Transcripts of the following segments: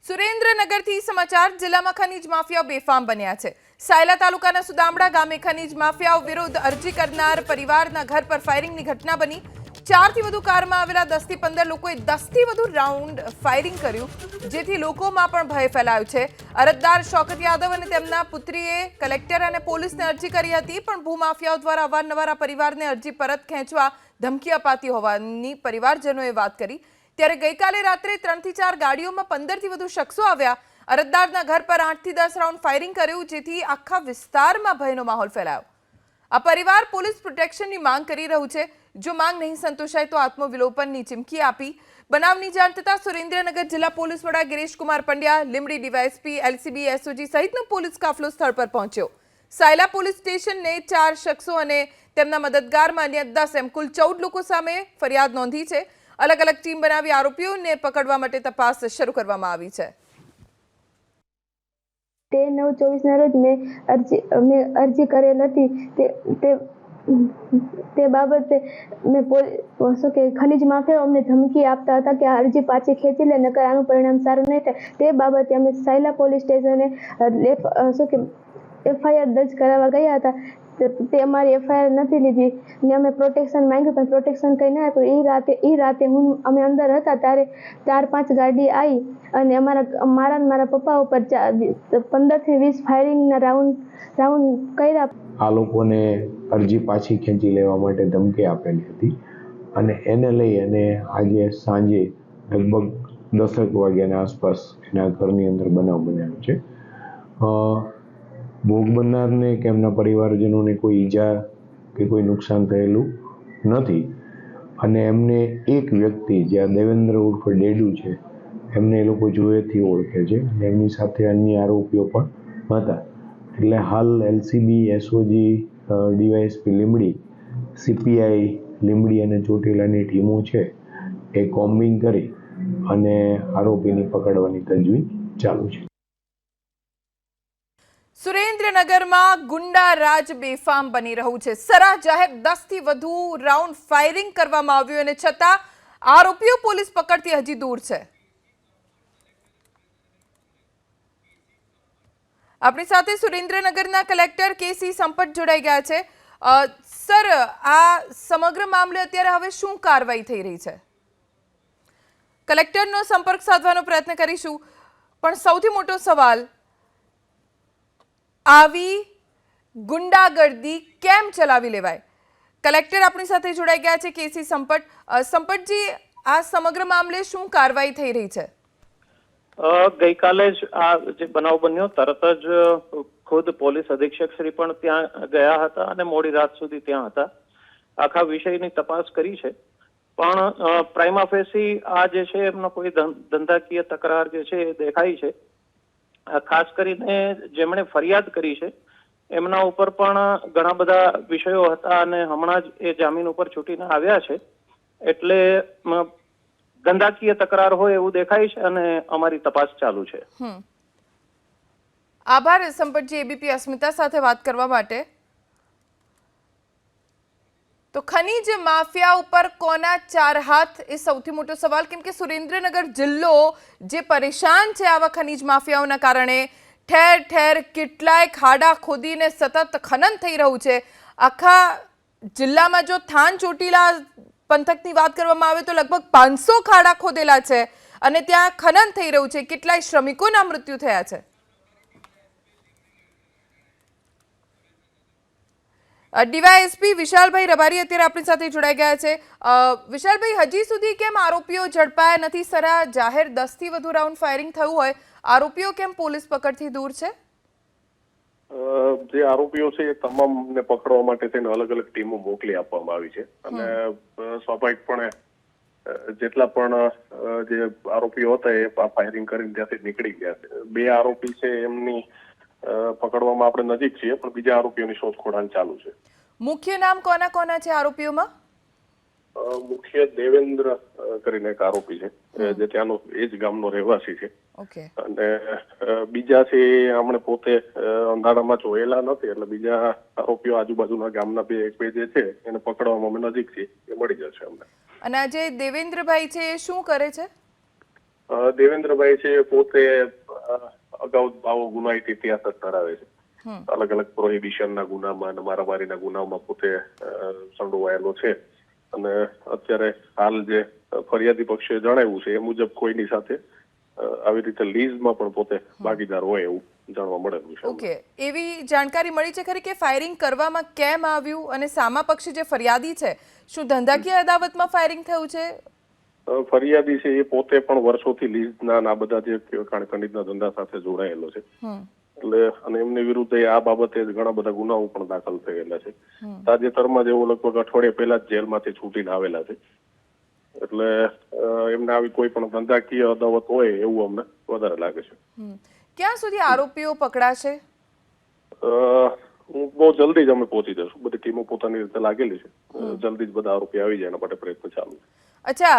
સુરેન્દ્રનગરથી સમાચાર જિલ્લામાં ખનીજ માફિયાઓ બેફામ બન્યા છે। સાયલા તાલુકાના સુદામડા ગામે ખનીજ માફિયાઓ વિરુદ્ધ અરજી કરનાર પરિવારના ઘર પર ફાયરિંગની ઘટના બની। 4 થી વધુ કારમાં આવેલા 10 થી 15 લોકોએ 10 થી વધુ રાઉન્ડ ફાયરિંગ કર્યું, જેથી લોકોમાં પણ ભય ફેલાયો છે। અરજદાર શૌકત યાદવ અને તેમના પુત્રીએ કલેક્ટર અને પોલીસને અરજી કરી હતી, પણ ભૂમાફિયાઓ દ્વારા અવારનવાર આ પરિવારને અરજી પરત ખેંચવા ધમકી અપાતી હોવાની પરિવારજનોએ વાત કરી। ત્યારે ગઈકાલે રાત્રે 3 થી 4 ગાડીઓમાં 15 થી વધુ શખ્સો આવ્યા। અરજદારના ઘર પર 8 થી 10 રાઉન્ડ ફાયરિંગ કર્યું, જેથી આખા વિસ્તારમાં ભયનો માહોલ ફેલાયો। આ પરિવાર પોલીસ પ્રોટેક્શનની માંગ કરી રહ્યું છે। જો માંગ નહીં સંતોષાય તો આત્મવિલોપનની ચીમકી આપી। બનાવની જાણ થતાં સુરેન્દ્રનગર જિલ્લા પોલીસ વડા Girish Kumar Pandya, Limbdi DYSP, LCB, SOG સહિતનો પોલીસ કાફલો સ્થળ પર પહોંચ્યો। સાયલા પોલીસ સ્ટેશનને 4 શખ્સો અને તેમના મદદગારમાં અન્ય 10 એમ કુલ 14 લોકો સામે ફરિયાદ નોંધી છે। अलग अलग टीम बनावी आरोपीओने पकड़वा माटे तपास शरू करवामां आवी छे। 13/9/24 ના રોજ મેં અરજી કરેલ હતી તે બાબતે મેં ખનીજ માફિયાઓ અમને ધમકી આપતા હતા કે આ અરજી પાછી ખેંચી લે, નકર આનું પરિણામ સારું નહીં થાય। તે બાબતે અમે સાયલા પોલીસ સ્ટેશને એફઆઈઆર દર્જ કરાવવા ગયા હતા। તે અમારી એફઆઈઆર નથી લીધી ને અમે પ્રોટેક્શન માંગ્યું, પણ પ્રોટેક્શન કંઈ ના આપ્યું। એ રાતે અમે અંદર હતા ત્યારે 4-5 ગાડી આવી અને મારા પપ્પા ઉપર 15 થી 20 ફાયરિંગના રાઉન્ડ કર્યા। આ લોકોને અરજી પાછી ખેંચી લેવા માટે ધમકી આપેલી હતી અને એને લઈ અને આજે સાંજે લગભગ 10 વાગ્યાના આસપાસ એના ઘરની અંદર બનાવ બન્યો છે। ભોગ બનનારને કે એમના પરિવારજનોને કોઈ ઈજા કે કોઈ નુકસાન થયેલું નથી અને એમને એક વ્યક્તિ જે દેવેન્દ્ર ઉર્ફે ડેડુ છે એમને એ લોકો જોયેથી ઓળખે છે અને એમની સાથે અન્ય આરોપીઓ પણ હતા। એટલે હાલ LCB, SOG, DYSP Limbdi, CPI Limbdi અને ચોટીલાની ટીમો છે એ કોમ્બિંગ કરી અને આરોપીને પકડવાની તજવીજ ચાલુ છે। સુરેન્દ્રનગરમાં ગુંડા રાજ બેફામ બની રહ્યું છે। સરા જાહેર 10 થી વધુ રાઉન્ડ ફાયરિંગ કરવામાં આવ્યું અને છતાં આરોપીઓ પોલીસ પકડથી હજી દૂર છે। આપણી સાથે સુરેન્દ્રનગરના કલેક્ટર કેસી સંપત જોડાઈ ગયા છે। સર, આ સમગ્ર મામલે અત્યારે હવે શું કાર્યવાહી થઈ રહી છે? કલેક્ટરનો સંપર્ક સાધવાનો પ્રયત્ન કરીશું, પણ સૌથી મોટો સવાલ, આવી ગુંડાગર્દી કેમ ચલાવી લેવાય? કલેક્ટર આપણી સાથે જોડાઈ ગયા છે કેસી સંપત। સંપતજી, આ સમગ્ર મામલે શું કાર્યવાહી થઈ રહી છે? ગઈકાલે જ આ જે બનાવ બન્યો તરત જ ખુદ પોલીસ અધિક્ષક શ્રી પણ ત્યાં ગયા હતા અને મોડી રાત સુધી ત્યાં હતા। આખા વિષયની તપાસ કરી છે, પણ પ્રાઇમા ફેસી આ જે છે એમનો કોઈ ધંધાકીય તકરાર જે છે એ દેખાય છે। ખાસ કરીને જેમણે ફરિયાદ કરી છે એમના ઉપર પણ ઘણા બધા વિષયો હતા અને હમણાં જ એ જામીન ઉપર છૂટીને આવ્યા છે, એટલે ધંધાકીય તકરાર હોય એવું દેખાય છે અને અમારી તપાસ ચાલુ છે। આભાર સંપતજી એબીપી અસ્મિતા સાથે વાત કરવા માટે। તો ખનીજ માફિયા ઉપર કોના 4 હાથ એ સૌથી મોટો સવાલ, કેમ કે સુરેન્દ્રનગર જિલ્લો જે પરેશાન છે આવા ખનીજ માફિયાઓના કારણે, ઠેર ઠેર કેટલાય ખાડા ખોદીને સતત ખનન થઈ રહ્યું છે। આખા જિલ્લામાં જો થાન ચોટીલા પંથકની વાત કરવામાં આવે તો લગભગ 500 ખાડા ખોદેલા છે અને ત્યાં ખનન થઈ રહ્યું છે। કેટલાય શ્રમિકોના મૃત્યુ થયા છે। ડીવાયએસપી વિશાલભાઈ રબારી અત્યારે આપણી સાથે જોડાઈ ગયા છે। વિશાલભાઈ, હજી સુધી કેમ આરોપીઓ ઝડપાયા નથી? સરા જાહેર 10 થી વધુ રાઉન્ડ ફાયરિંગ થયું હોય, આરોપીઓ કેમ પોલીસ પકડથી દૂર છે? જે આરોપીઓ છે એ તમામને પકડવા માટે તેને અલગ અલગ ટીમો મોકલી આપવામાં આવી છે અને સ્વાભાવિકપણે જેટલા પણ જે આરોપીઓ હતા એ ફાયરિંગ કરીને ત્યાંથી નીકળી ગયા છે। 2 આરોપી છે એમની પકડવામાં આપણે નજીક છીએ, પણ બીજા આરોપીઓની શોધખોળ ચાલુ છે। મુખ્ય નામ કોના કોના છે આરોપીઓમાં? મુખ્ય દેવેન્દ્ર કરીને એક આરોપી છે જે ત્યાંનો એ જ ગામનો રહેવાસી છે અને બીજા છે આપણે પોતે અંધારામાં જોયેલા નથી, એટલે બીજા આરોપીઓ આજુબાજુના ગામના બે જે છે એને પકડવામાં અમે નજીક છીએ, એ મળી જશે અમને। અને આ જે દેવેન્દ્રભાઈ છે એ શું કરે છે? દેવેન્દ્રભાઈ છે એ પોતે અગાઉ આવો ગુનાહિત ઇતિહાસ જ ધરાવે છે. અલગ અલગ પ્રોહિબિશનના ગુનામાં અને મારામારીના ગુનામાં પોતે સંડોવાયેલો છે અને અત્યારે હાલ જે ફરિયાદી પક્ષે જણાવ્યું છે એ મુજબ કોઈની સાથે આવી રીતે લીઝમાં પણ પોતે ભાગીદાર હોય એવું જાણવા મળેલું છે. ઓકે, એવી જાણકારી મળી છે ખરી કે ફાયરિંગ કરવામાં કેમ આવ્યું અને સામા પક્ષે જે ફરિયાદી છે શું ધંધાકીય અદાવતમાં ફાયરિંગ થયું છે? ફરિયાદી છે એ પોતે પણ વર્ષોથી લીઝના આ બધા જે ખનીજના ધંધા સાથે જોડાયેલો છે એટલે અને એમની વિરુદ્ધ આ બાબતે ઘણા બધા ગુનાઓ પણ દાખલ થયેલા છે. તાજેતરમાં જેવો લગભગ અઠવાડિયા પહેલા જ જેલમાંથી છૂટીને આવેલા છે એટલે એમને આવી કોઈ પણ ધંધાકીય અદાવત હોય એવું અમને વધારે લાગે છે. ક્યાં સુધી આરોપીઓ પકડાશે? બહુ જલ્દી જ અમે પહોંચી જશું. બધી ટીમો પોતાની રીતે લાગેલી છે. જલ્દી જ બધા આરોપી આવી જાય એના માટે પ્રયત્ન ચાલુ છે. અચ્છા,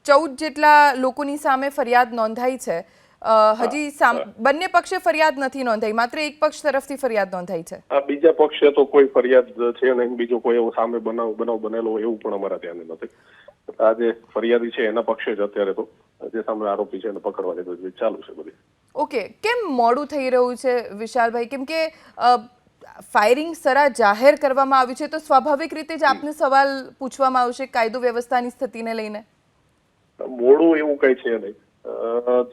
14 જેટલા લોકોની સામે ફરિયાદ નોંધાઈ છે. હજી બંને પક્ષે ફરિયાદ નથી નોંધાઈ, માત્ર એક પક્ષ તરફથી ફરિયાદ નોંધાઈ છે. આ બીજા પક્ષે તો કોઈ ફરિયાદ છે નહીં, બીજો કોઈ એવો સામે બનાવ બનેલો હોય એવું પણ અમારા ધ્યાને નથી. આ જે ફરિયાદી છે એના પક્ષે જ અત્યારે તો જે સામે આરોપી છે એને પકડવાની તજવીજ ચાલુ છે બધી. ઓકે, કેમ મોડું થઈ રહ્યું છે વિશાલભાઈ? કેમ કે ફાયરિંગ સરા જાહેર કરવામાં આવ્યું છે તો સ્વાભાવિક રીતે જ આપને સવાલ પૂછવામાં આવશે કાયદો વ્યવસ્થાની સ્થિતિને લઈને. મોડું એવું કઈ છે નહીં.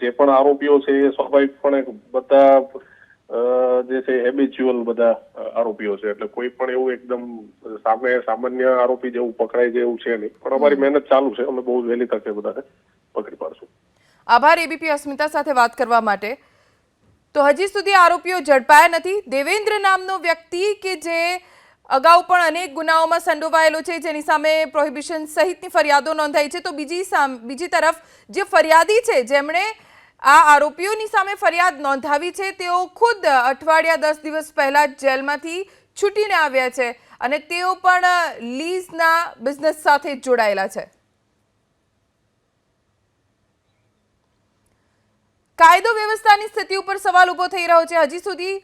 જે પણ આરોપીઓ છે એ સ્વાભાવિકપણે બધા જે છે હેબિચ્યુઅલ બધા આરોપીઓ છે એટલે કોઈ પણ એવું એકદમ સામાન્ય આરોપી જેવું પકડાય છે એવું છે નહીં. પણ અમારી મહેનત ચાલુ છે. અમે બહુ વહેલી તકે બધાને પકડી પાડશું. આભાર એબીપી અસ્મિતા સાથે વાત કરવા માટે. તો હજી સુધી આરોપીઓ ઝડપાયા નથી. દેવેન્દ્ર નામનો વ્યક્તિ કે જે અગાઉ પણ અનેક ગુનાઓમાં સંડોવાયેલો છે, જેની સામે પ્રોહિબિશન સહિતની ફરિયાદો નોંધાઈ છે, તો બીજી તરફ જે ફરિયાદી છે જેમણે આ આરોપીઓની સામે ફરિયાદ નોંધાવી છે તેઓ ખુદ અઠવાડિયા 10 દિવસ પહેલા જેલમાંથી છૂટીને આવ્યા છે અને તેઓ પણ લીઝના બિઝનેસ સાથે જોડાયેલા છે. કાયદો વ્યવસ્થાની સ્થિતિ ઉપર સવાલ ઉભો થઈ રહ્યો છે. હજી સુધી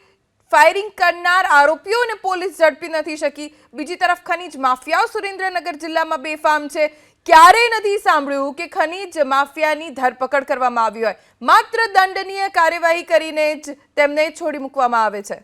ફાયરિંગ કરનાર આરોપીઓને પોલીસ ઝડપી નથી શકી. બીજી તરફ ખનીજ માફિયાઓ સુરેન્દ્રનગર જિલ્લામાં બેફામ છે. ક્યારેય નથી સાંભળ્યું કે ખનીજ માફિયાની ધરપકડ કરવામાં આવી હોય. માત્ર દંડનીય કાર્યવાહી કરીને જ તેમને છોડી મૂકવામાં આવે છે.